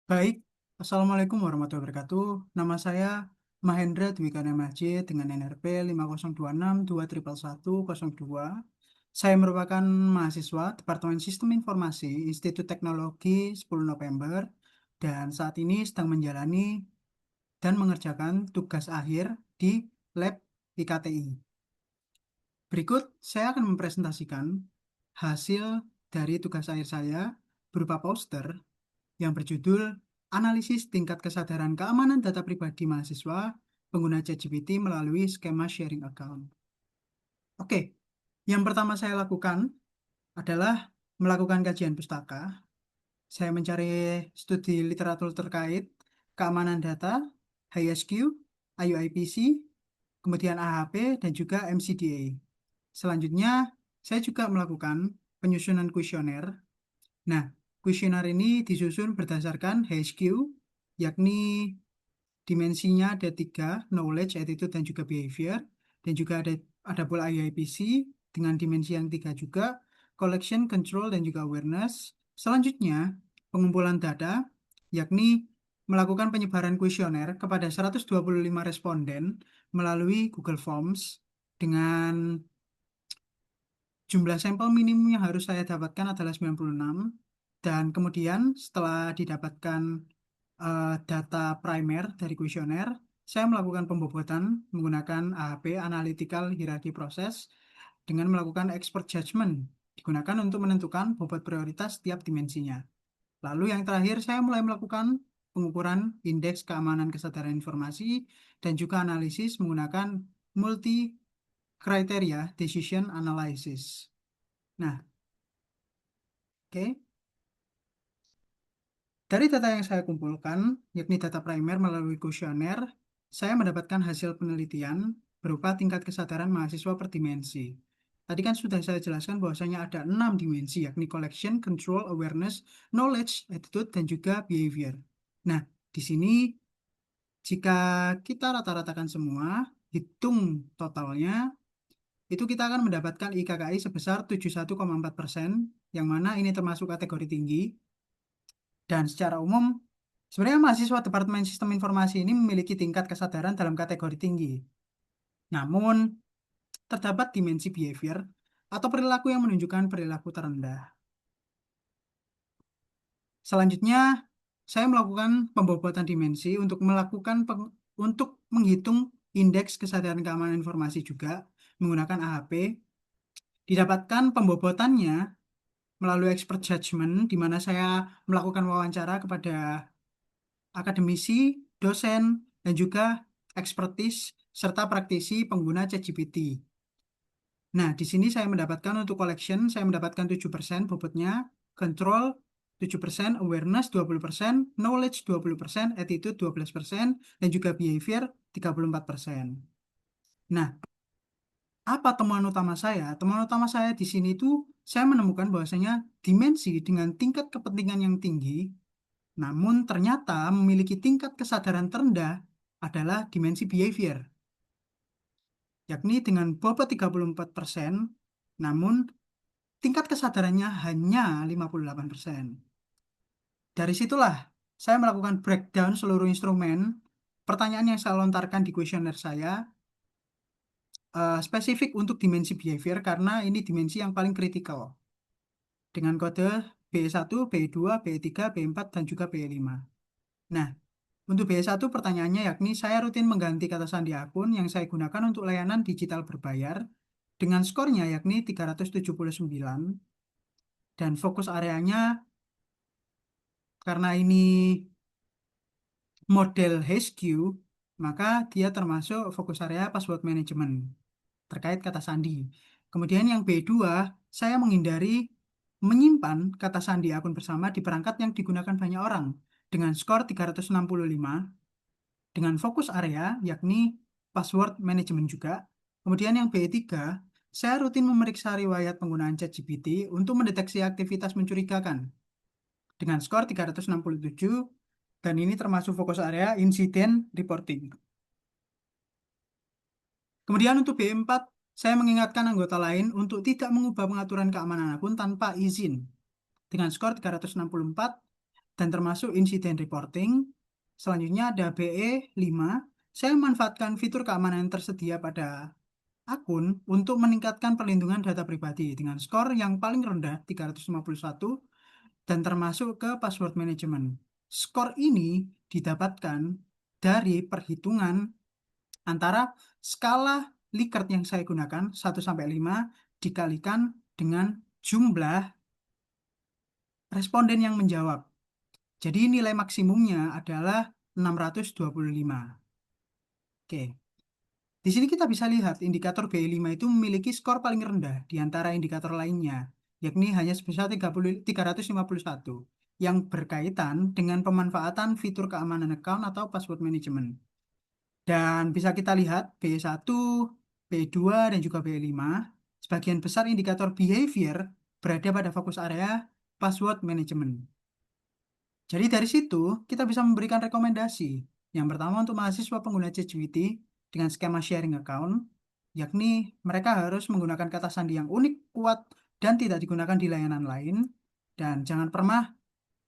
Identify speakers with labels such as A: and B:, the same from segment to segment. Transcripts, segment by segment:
A: Baik, Assalamualaikum warahmatullahi wabarakatuh. Nama saya Mahendra Dwikana Majid dengan NRP 5026211102. Saya merupakan mahasiswa Departemen Sistem Informasi Institut Teknologi 10 November dan saat ini sedang menjalani dan mengerjakan tugas akhir di lab IKTI. Berikut saya akan mempresentasikan hasil dari tugas akhir saya berupa poster yang berjudul Analisis Tingkat Kesadaran Keamanan Data Pribadi Mahasiswa Pengguna ChatGPT melalui Skema Sharing Account. Oke, yang pertama saya lakukan adalah melakukan kajian pustaka. Saya mencari studi literatur terkait keamanan data, HISQ, IUIPC, kemudian AHP, dan juga MCDA. Selanjutnya, saya juga melakukan penyusunan kuesioner. Nah, kuesioner ini disusun berdasarkan HSQ, yakni dimensinya ada tiga, knowledge, attitude, dan juga behavior. Dan juga ada pula IIPC dengan dimensi yang tiga juga, collection, control, dan juga awareness. Selanjutnya, pengumpulan data, yakni melakukan penyebaran kuesioner kepada 125 responden melalui Google Forms dengan jumlah sampel minimum yang harus saya dapatkan adalah 96. Dan kemudian setelah didapatkan data primer dari kuesioner, saya melakukan pembobotan menggunakan AHP, Analytical Hierarchy Process, dengan melakukan expert judgment, digunakan untuk menentukan bobot prioritas setiap dimensinya. Lalu yang terakhir, saya mulai melakukan pengukuran indeks keamanan kesadaran informasi dan juga analisis menggunakan multi criteria decision analysis. Nah, oke. Dari data yang saya kumpulkan, yakni data primer melalui kuesioner, saya mendapatkan hasil penelitian berupa tingkat kesadaran mahasiswa per dimensi. Tadi kan sudah saya jelaskan bahwasanya ada 6 dimensi, yakni collection, control, awareness, knowledge, attitude, dan juga behavior. Nah, di sini jika kita rata-ratakan semua, hitung totalnya, itu kita akan mendapatkan IKKI sebesar 71,4%, yang mana ini termasuk kategori tinggi. Dan secara umum, sebenarnya mahasiswa Departemen Sistem Informasi ini memiliki tingkat kesadaran dalam kategori tinggi. Namun, terdapat dimensi behavior atau perilaku yang menunjukkan perilaku terendah. Selanjutnya, saya melakukan pembobotan dimensi untuk menghitung indeks kesadaran keamanan informasi juga menggunakan AHP. Didapatkan pembobotannya melalui expert judgment, di mana saya melakukan wawancara kepada akademisi, dosen, dan juga ekspertis serta praktisi pengguna ChatGPT. Nah, di sini saya mendapatkan untuk collection, saya mendapatkan 7% bobotnya, control 7%, awareness 20%, knowledge 20%, attitude 12%, dan juga behavior 34%. Nah, apa temuan utama saya? Temuan utama saya di sini itu saya menemukan bahwasanya dimensi dengan tingkat kepentingan yang tinggi namun ternyata memiliki tingkat kesadaran terendah adalah dimensi behavior, yakni dengan bobot 34%, namun tingkat kesadarannya hanya 58%. Dari situlah saya melakukan breakdown seluruh instrumen, pertanyaan yang saya lontarkan di kuesioner saya, spesifik untuk dimensi behavior karena ini dimensi yang paling kritikal, dengan kode B1, B2, B3, B4, dan juga B5. Nah, untuk B1 pertanyaannya yakni saya rutin mengganti kata sandi akun yang saya gunakan untuk layanan digital berbayar dengan skornya yakni 379 dan fokus areanya karena ini model HQ maka dia termasuk fokus area password management terkait kata sandi. Kemudian yang B2 saya menghindari menyimpan kata sandi akun bersama di perangkat yang digunakan banyak orang dengan skor 365 dengan fokus area yakni password management juga. Kemudian yang B3, saya rutin memeriksa riwayat penggunaan ChatGPT untuk mendeteksi aktivitas mencurigakan dengan skor 367 dan ini termasuk fokus area incident reporting. Kemudian untuk B4, saya mengingatkan anggota lain untuk tidak mengubah pengaturan keamanan akun tanpa izin dengan skor 364 dan termasuk insiden reporting. Selanjutnya ada BE5. Saya memanfaatkan fitur keamanan yang tersedia pada akun untuk meningkatkan perlindungan data pribadi dengan skor yang paling rendah 351 dan termasuk ke password management. Skor ini didapatkan dari perhitungan antara skala Likert yang saya gunakan 1 sampai 5 dikalikan dengan jumlah responden yang menjawab. Jadi nilai maksimumnya adalah 625. Oke. Di sini kita bisa lihat indikator BI5 itu memiliki skor paling rendah di antara indikator lainnya, yakni hanya sebesar 351 yang berkaitan dengan pemanfaatan fitur keamanan account atau password management. Dan bisa kita lihat B1, B2, dan juga B5, sebagian besar indikator behavior berada pada fokus area password management. Jadi dari situ kita bisa memberikan rekomendasi. Yang pertama untuk mahasiswa pengguna ChatGPT dengan skema sharing account, yakni mereka harus menggunakan kata sandi yang unik, kuat, dan tidak digunakan di layanan lain. Dan jangan pernah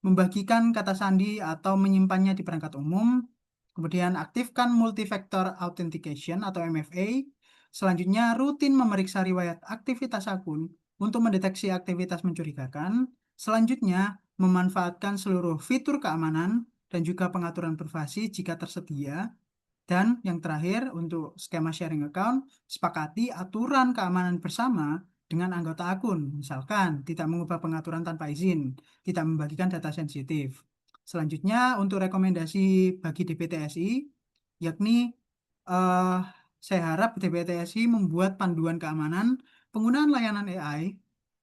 A: membagikan kata sandi atau menyimpannya di perangkat umum. Kemudian aktifkan multi-factor authentication atau MFA. Selanjutnya rutin memeriksa riwayat aktivitas akun untuk mendeteksi aktivitas mencurigakan. Selanjutnya memanfaatkan seluruh fitur keamanan dan juga pengaturan privasi jika tersedia. Dan yang terakhir, untuk skema sharing account, sepakati aturan keamanan bersama dengan anggota akun. Misalkan, tidak mengubah pengaturan tanpa izin, tidak membagikan data sensitif. Selanjutnya, untuk rekomendasi bagi DPTSI, yakni eh, saya harap DPTSI membuat panduan keamanan penggunaan layanan AI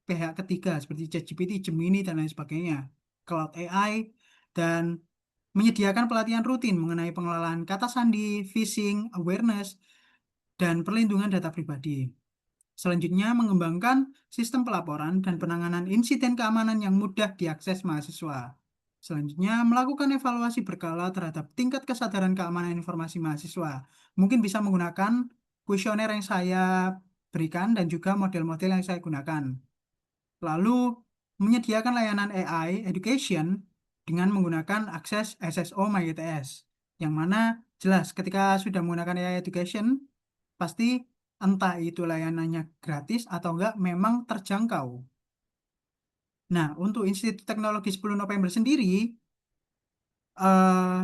A: pihak ketiga seperti ChatGPT, Gemini, dan lain sebagainya, Cloud AI, dan menyediakan pelatihan rutin mengenai pengelolaan kata sandi, phishing, awareness, dan perlindungan data pribadi. Selanjutnya, mengembangkan sistem pelaporan dan penanganan insiden keamanan yang mudah diakses mahasiswa. Selanjutnya, melakukan evaluasi berkala terhadap tingkat kesadaran keamanan informasi mahasiswa. Mungkin bisa menggunakan kuesioner yang saya berikan dan juga model-model yang saya gunakan. Lalu, menyediakan layanan AI education dengan menggunakan akses SSO MyITS, yang mana jelas ketika sudah menggunakan AI education, pasti entah itu layanannya gratis atau enggak memang terjangkau. Nah, untuk Institut Teknologi 10 November sendiri,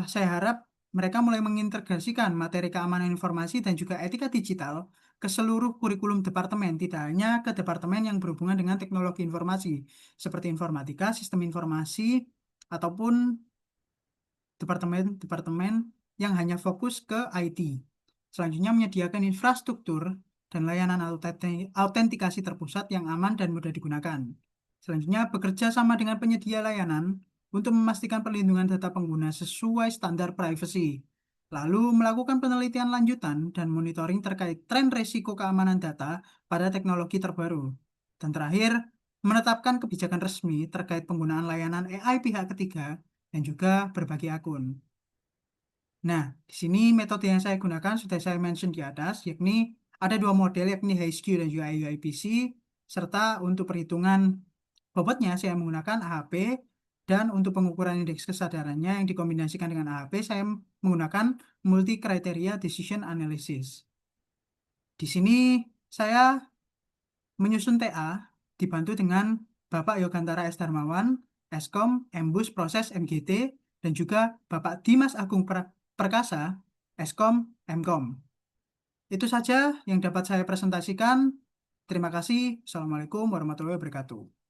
A: saya harap mereka mulai mengintegrasikan materi keamanan informasi dan juga etika digital ke seluruh kurikulum departemen, tidak hanya ke departemen yang berhubungan dengan teknologi informasi, seperti informatika, sistem informasi, ataupun departemen-departemen yang hanya fokus ke IT. Selanjutnya menyediakan infrastruktur dan layanan autentikasi terpusat yang aman dan mudah digunakan. Selanjutnya bekerja sama dengan penyedia layanan untuk memastikan perlindungan data pengguna sesuai standar privacy. Lalu melakukan penelitian lanjutan dan monitoring terkait tren risiko keamanan data pada teknologi terbaru. Dan terakhir, menetapkan kebijakan resmi terkait penggunaan layanan AI pihak ketiga dan juga berbagai akun. Nah, di sini metode yang saya gunakan sudah saya mention di atas, yakni ada dua model, yakni HiSQ dan juga IUIPC, serta untuk perhitungan bobotnya saya menggunakan AHP, dan untuk pengukuran indeks kesadarannya yang dikombinasikan dengan AHP, saya menggunakan multi criteria decision analysis. Di sini saya menyusun TA dibantu dengan Bapak Yogantara S. Darmawan, Eskom, Embus Proses MGT, dan juga Bapak Dimas Agung Perkasa, Eskom, Emkom. Itu saja yang dapat saya presentasikan. Terima kasih. Assalamualaikum warahmatullahi wabarakatuh.